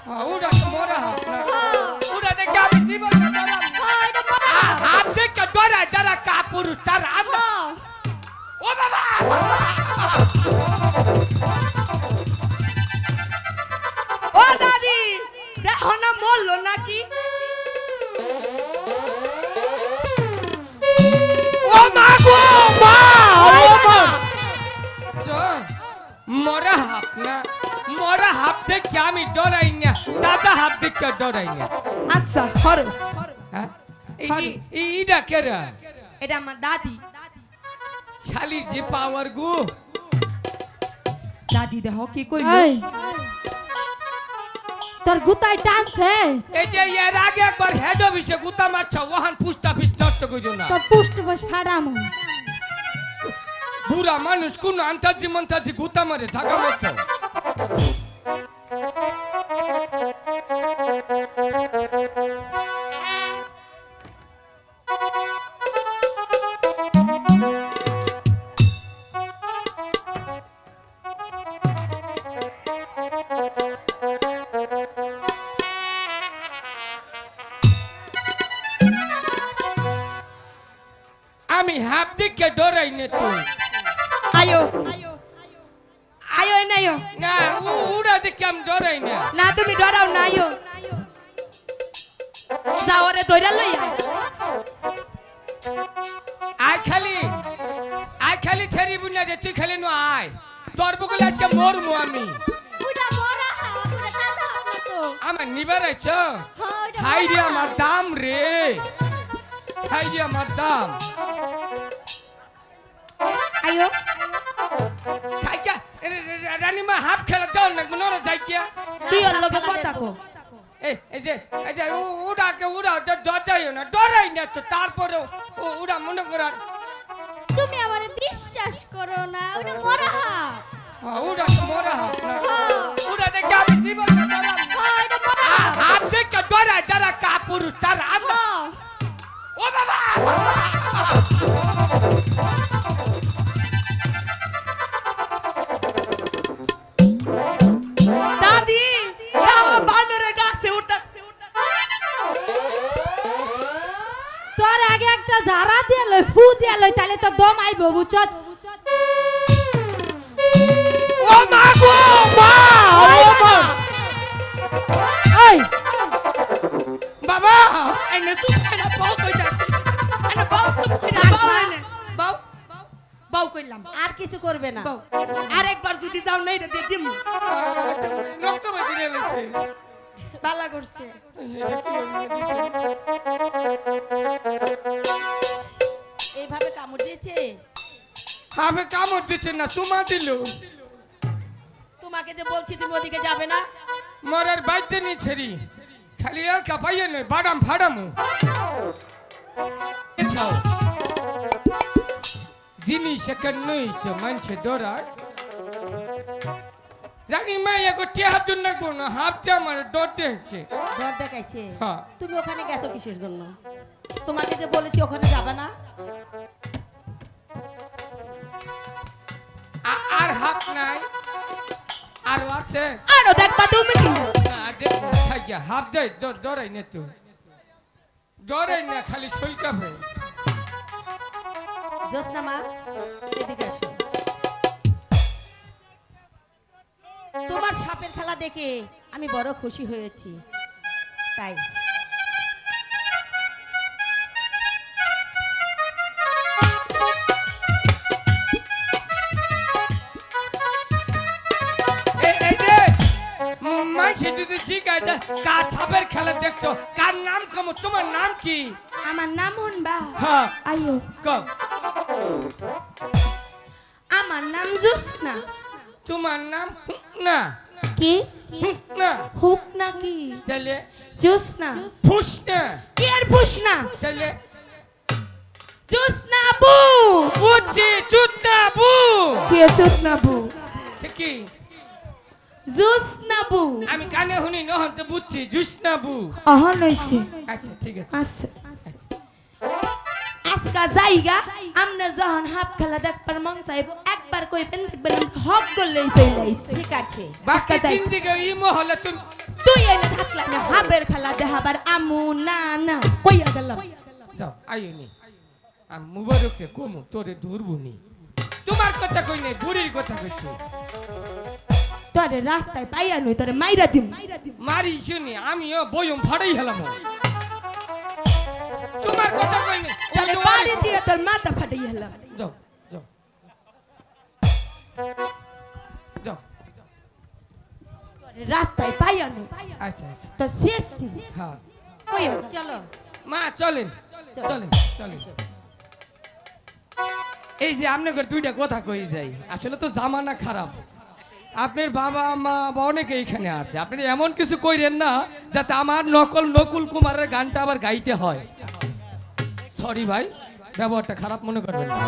ওটা তো মরা হাত না ওটা দেখে আমি জীবন হাত দেখে ডরা যারা কাপুরুষ তারা আমরা ও বাবা ও দাদি দেখো না মরলো নাকি ও মা গো মা ও মা মরা হাত না মরা হাত দেখে আমি ডরাই না দাদা হাত দেখে ডরাই না আচ্ছা হরো হ্যাঁ এইটা কেরা এটা আমার দাদি শালির যে পাওয়ার গো দাদি দেখো কি কইলো তোর গুতায় টানছে এই যে এর আগে একবার হেড অফিসে গুতা মারছ ওহান পুষ্টা ফিস নষ্ট কইছো না তোর পুষ্ট বস ফাড়াম বুড়া মানুষ কোন আন্তাজি মন্তাজি গুতা মারে জাগা মতো আমি হাফ দিকে ডরাই নে তুই আয়ো আয়ো নাইও না উড়া দিকে আমি ডরাই না না তুমি ডরাও না আয়ো যাও রে ধইরা লইয়া আয় খালি ছেড়ি বুনা দে তুই খালি নো আয় তোর বগলে আজকে মরমু আমি ওটা মরা হাত ওটা দাদা হাত তো আমার নিবার আইছ ওটা হাই রে আমার দাম রে হাই রে আমার দাম আয়ো যাইয়া রানীমা হাফ খেলা দাও না নরে যাইয়া তুই ওর লগে কথা কো এই যে উড়া ডরাইও না ডরাই না তো তারপরে উড়া মনে করার তুমি আমারে বিশ্বাস করো না ওটা মরা হাত উড়া তো মরা হাত না উড়া দেখে আমি জীবন ওটা মরা হাত হাত দেখে ডরা যারা কাপুরুষ তারা আমরা ও বাবা দাদি বানরের গাছে উঠা তোর আগে একটা ঝাড়া দিয়ে লই ফু দিয়ে লই তাহলে তো দম আইব বুঝছত ও মা গো মা ও মা এই বাবা এনে তুই না বাউ কইতা এনে বাউ কইতা বাউ এনে বাউ বাউ কইলাম আর কিছু করবে না বাউ আরেকবার যদি যাও না এটা দিয়ে দিমু রক্ত বেরিয়ে গেছে বালা করছে এইভাবে কামড় দিয়েছে আমি কামড় দিচ্ছে না সুমা দিল তোমাকে যে বলছি তুমি ওদিকে যাবে না মরার বাইতে নি ছেড়ি খালি এলকা পাইয়ে নয় বাদাম ফাড়ামু এছাও জিনিস এখন নইছে মানছে ডরার রানী মাইয়া গো টিয়া জন্য কোন হাফতে আমার ডর দেখছে ডর দেখাইছে হ্যাঁ তুমি ওখানে গেছো কিসের জন্য তোমাকে যে বলেছি ওখানে যাবে না আর হাত নাই আর আছে আরো দেখবা তুমি না দেখো খাইয়া হাফ দে ডরাই না তো ডরাই না খালি শৈলকা ভাই জোসনা মা এদিকে আসো তোমার সাপের খেলা দেখে আমি বড় খুশি হয়েছি তাই মানছি যদি ঠিক আছে কার ছাপের খেলা দেখছো কার নাম কম তোমার নাম কি আমার নাম হুনবা হ্যাঁ আইও কম আমার নাম জোসনা তোমার নাম না কি না হুক নাকি তাহলে জোসনা ফুস না কি আর পুষনা তাহলে জোসনা বু বুঝছি চুদনা বু কি জোসনা বু কি জোসনা বু আমি কানে শুনি নহন তো বুঝছি জুসনা বু অহন হইছে আচ্ছা ঠিক আছে আচ্ছা আজকা জায়গা আমরা যখন হাফ খেলা দেখবার মন চাইবো একবার কইবেন দেখবেন হক করলেই চলে যাইছে ঠিক আছে বাকি আজকা যাই। জিন্দিগি ই মহলে তুমি তুই এনে থাকলা না হাবের খেলা দেখাবার আমু না না কইয়া গেলাম যাও আইনি আমি মুবারককে কমু তোরে ধরবুনি তোমার কথা কই নাই বুড়ির কথা কইছি তোরে রাস্তায় পাইয়া নই তোরে মাইরা দিম মারি শুনি আমিও বয়ম ফাড়াই হেলাম তোমার কথা কই নাই তোরে বাড়ি দিয়ে তোর মাথা ফাটাই হলাম যাও যাও যাও তোরে রাস্তায় পাইয়া নই আচ্ছা আচ্ছা তো শেষ হ্যাঁ কইয়া চলো মা চলেন চলেন চলেন এই যে আপনাকে দুইটা কথা কই যাই আসলে তো জামানা খারাপ আপনার বাবা মা বা অনেকে এখানে আছে আপনি এমন কিছু কইরেন না যাতে আমার নকুল কুমারের গানটা আবার গাইতে হয় সরি ভাই ব্যবহারটা খারাপ মনে করবেন না